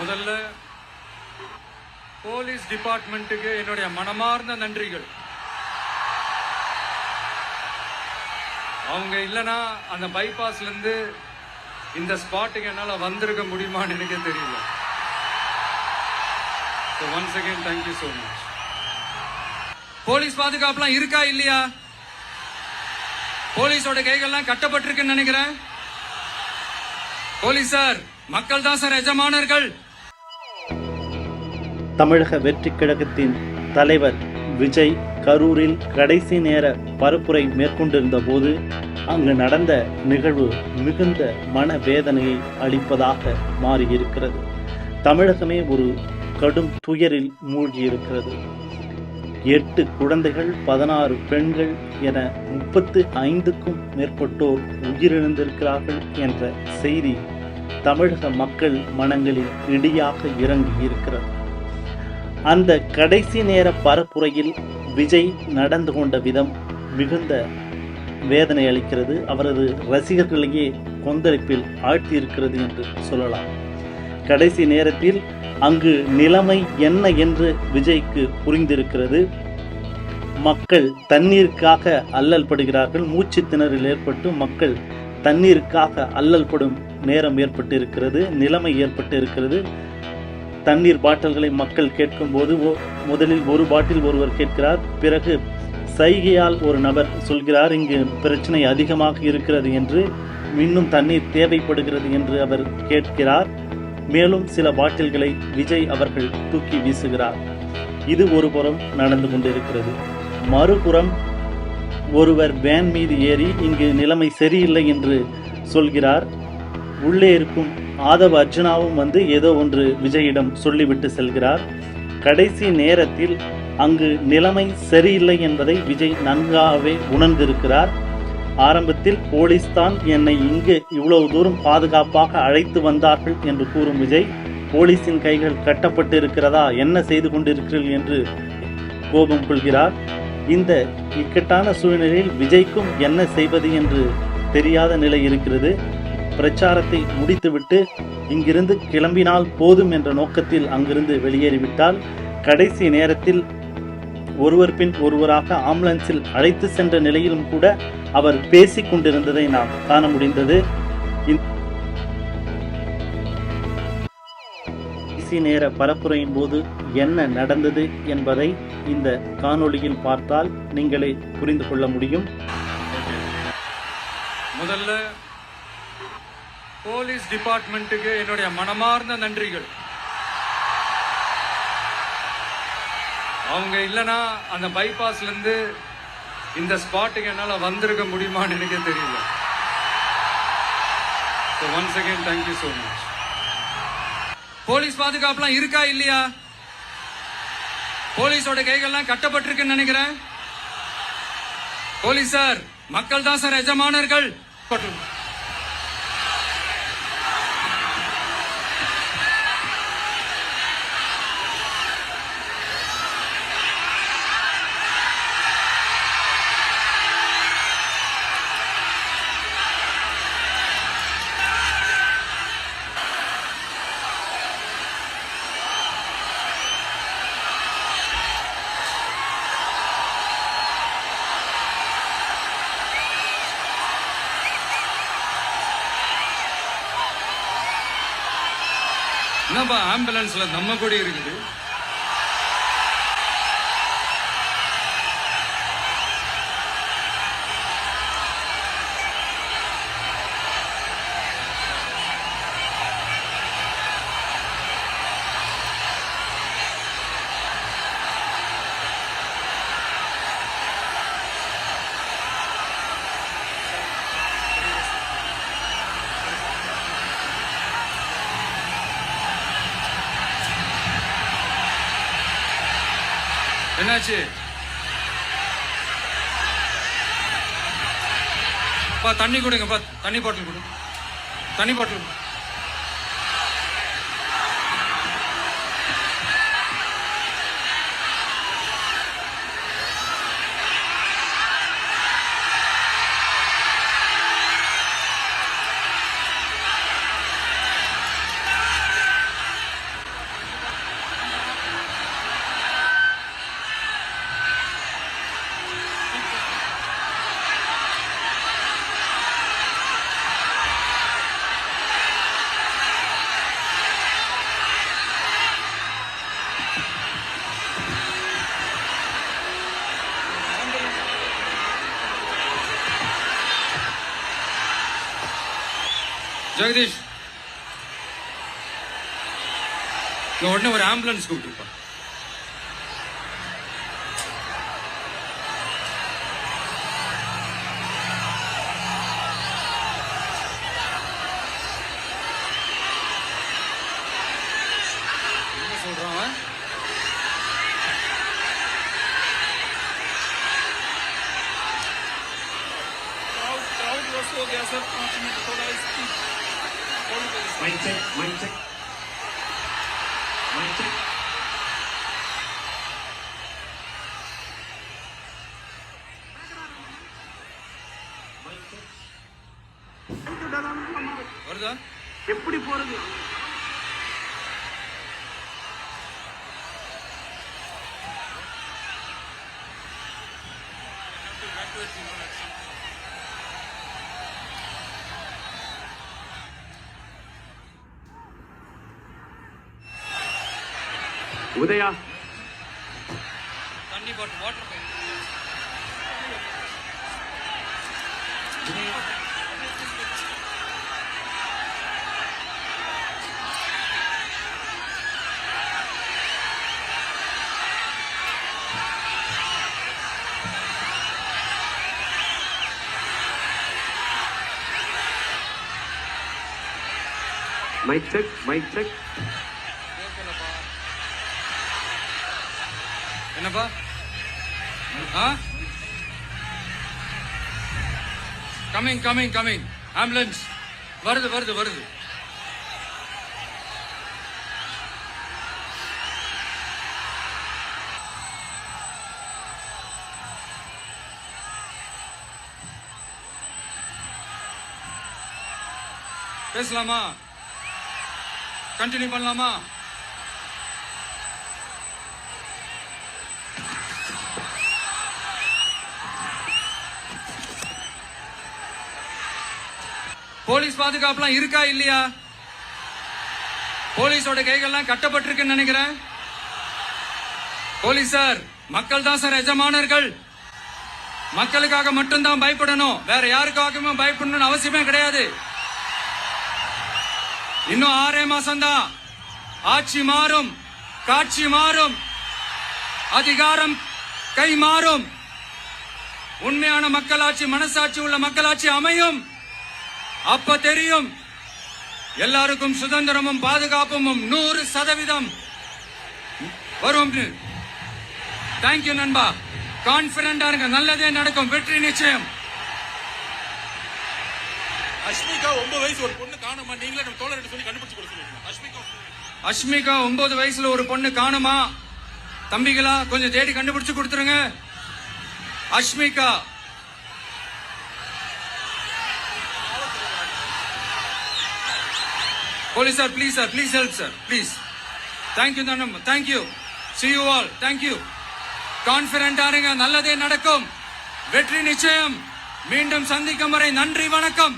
முதல்ல போலீஸ் டிபார்ட்மெண்ட்டுக்கு என்னுடைய மனமார்ந்த நன்றிகள். அவங்க இல்லைன்னா அந்த பைபாஸ்ல இருந்து இந்த ஸ்பாட்டுக்கு என்னால வந்திருக்க முடியுமான்னு எனக்கு தெரியல. So once again thank you so much. Police பாதுகாப்புலாம் இருக்கா இல்லையா? போலீஸோட கைகள்லாம் கட்டப்பட்டிருக்குன்னு நினைக்கிறேன். போலீசார் மக்கள் தான் சார் எஜமானர்கள். தமிழக வெற்றிக் கழகத்தின் தலைவர் விஜய் கரூரில் கடைசி நேர பரப்புரை மேற்கொண்டிருந்த போது அங்கு நடந்த நிகழ்வு மிகுந்த மனவேதனையை அளிப்பதாக மாறியிருக்கிறது. தமிழகமே ஒரு கடும் துயரில் மூழ்கியிருக்கிறது. 8 குழந்தைகள் 16 பெண்கள் என 35க்கும் மேற்பட்டோர் உயிரிழந்திருக்கிறார்கள் என்ற செய்தி தமிழக மக்கள் மனங்களில் இடியாக இறங்கியிருக்கிறது. அந்த கடைசி நேர பரப்புரையில் விஜய் நடந்து கொண்ட விதம் மிகுந்த வேதனை அளிக்கிறது. அவரது ரசிகர்களையே கொந்தளிப்பில் ஆழ்த்தியிருக்கிறது என்று சொல்லலாம். கடைசி நேரத்தில் அங்கு நிலைமை என்ன என்று விஜய்க்கு புரிந்திருக்கிறது. மக்கள் தண்ணீருக்காக அல்லல் படுகிறார்கள். மூச்சு திணறல் ஏற்பட்டு மக்கள் தண்ணீருக்காக அல்லல் படும் நேரம் ஏற்பட்டு இருக்கிறது. நிலைமை ஏற்பட்டு இருக்கிறது. தண்ணீர் பாட்டில்களை மக்கள் கேட்கும் போது முதலில் ஒரு பாட்டில் ஒருவர் கேட்கிறார். பிறகு சைகையால் ஒரு நபர் சொல்கிறார், இங்கு பிரச்சனை அதிகமாக இருக்கிறது என்று, இன்னும் தண்ணீர் தேவைப்படுகிறது என்று அவர் கேட்கிறார். மேலும் சில பாட்டில்களை விஜய் அவர்கள் தூக்கி வீசுகிறார். இது ஒரு புறம் நடந்து கொண்டிருக்கிறது. மறுபுறம் ஒருவர் வேன் மீது ஏறி இங்கு நிலைமை சரியில்லை என்று சொல்கிறார். உள்ளே இருக்கும் ஆதவ் அர்ஜுனாவும் வந்து ஏதோ ஒன்று விஜயிடம் சொல்லிவிட்டு செல்கிறார். கடைசி நேரத்தில் அங்கு நிலைமை சரியில்லை என்பதை விஜய் நன்காகவே உணர்ந்திருக்கிறார். ஆரம்பத்தில் போலீஸ் தான் என்னை இங்கு இவ்வளவு தூரம் பாதுகாப்பாக அழைத்து வந்தார்கள் என்று கூறும் விஜய், போலீஸின் கைகள் கட்டப்பட்டு இருக்கிறதா, என்ன செய்து கொண்டிருக்கிறீர்கள் என்று கோபம் கொள்கிறார். இந்த இக்கட்டான சூழ்நிலையில் விஜய்க்கும் என்ன செய்வது என்று தெரியாத நிலை இருக்கிறது. பிரச்சாரத்தை முடித்துவிட்டு இங்கிருந்து கிளம்பினால் போதும் என்ற நோக்கத்தில் அங்கிருந்து வெளியேறிவிட்டால், கடைசி நேரத்தில் ஒருவர் பின் ஒருவராக ஆம்புலன்ஸில் அழைத்து சென்ற நிலையிலும் கூட அவர் பேசிக் கொண்டிருந்ததை நாம் காண முடிந்தது. கடைசி நேர பரப்புரையின் போது என்ன நடந்தது என்பதை இந்த காணொளியில் பார்த்தால் நீங்களே புரிந்து கொள்ள முடியும். முதல்ல போலீஸ் டிபார்ட்மெண்ட்டுக்கு என்னுடைய மனமார்ந்த நன்றிகள். அவங்க இல்லைன்னா அந்த பைபாஸ்ல இருந்து இந்த ஸ்பாட்டுக்கு என்னால வந்திருக்க முடியுமான்னு எனக்கு தெரியல. So once again thank you so much. Police பாதுகாப்புலாம் இருக்கா இல்லையா? போலீஸோட கைகள்லாம் கட்டப்பட்டிருக்குன்னு நினைக்கிறேன். போலீசார் மக்கள் தான் சார் எஜமானர்கள். என்னப்பா ஆம்புலன்ஸ்ல நம்ம கூட இருக்குது. என்னாச்சு? தண்ணி கொடுங்கப்பா, தண்ணி பாட்டில் கொடு, தண்ணி பாட்டில். ஜெகதீஷ், உடனே ஒரு ஆம்புலன்ஸ் கூப்பிட்டுருப்பா. என்ன சொல்றான் அவன்? क्राउड वॉश हो गया सर, 5 मिनट थोड़ा इसकी mic check mic check mic check வருதா? எப்படி போறது? உதயா தண்ணி பாட்டு, water pipe. Mic check mic check கேட்கலப்பா. என்னப்பா? Coming coming coming. ஆம்புலன்ஸ் வருது வருது வருது. பேசலாமா? கண்டினியூ பண்ணலாமா? போலீஸ் பாதுகாப்புலாம் இருக்கா இல்லையா? போலீஸோட கைகள்லாம் கட்டப்பட்டிருக்குன்னு நினைக்கிறேன். போலீசார் மக்கள் தான் சார் எஜமானர்கள். மக்களுக்காக மட்டும்தான் பயப்படணும், வேற யாருக்காகவும் பயப்படணும்னு அவசியமே கிடையாது. இன்னும் 6 மாசம்தான். ஆட்சி மாறும், காட்சி மாறும், அதிகாரம் கை மாறும். உண்மையான மக்களாட்சி, மனசாட்சி உள்ள மக்களாட்சி அமையும். அப்ப தெரியும் எல்லாருக்கும் சுதந்திரமும் பாதுகாப்பும் 100% வரும். தேங்க்யூ நண்பா. கான்பிடண்டா இருங்க, நல்லதே நடக்கும், வெற்றி நிச்சயம். அஷ்மிகா 9 வயசு ஒரு பொண்ணு காணுமா? நீங்களே நம்ம தோழர்கிட்ட சொல்லி கண்டுபிடிச்சு கொடுக்க சொல்லுங்க. அஷ்மிகா 9 வயசுல ஒரு பொண்ணு காணுமா? தம்பிகளா கொஞ்சம் தேடி கண்டுபிடிச்சு கொடுத்துருங்க. Ashmika police sir, please sir, please help sir, please. Thank you தான், thank you. See you all. Thank you. கான்பிடண்டா இருங்க, நல்லதே நடக்கும், வெற்றி நிச்சயம். மீண்டும் சந்திக்கும் வரை நன்றி, வணக்கம்.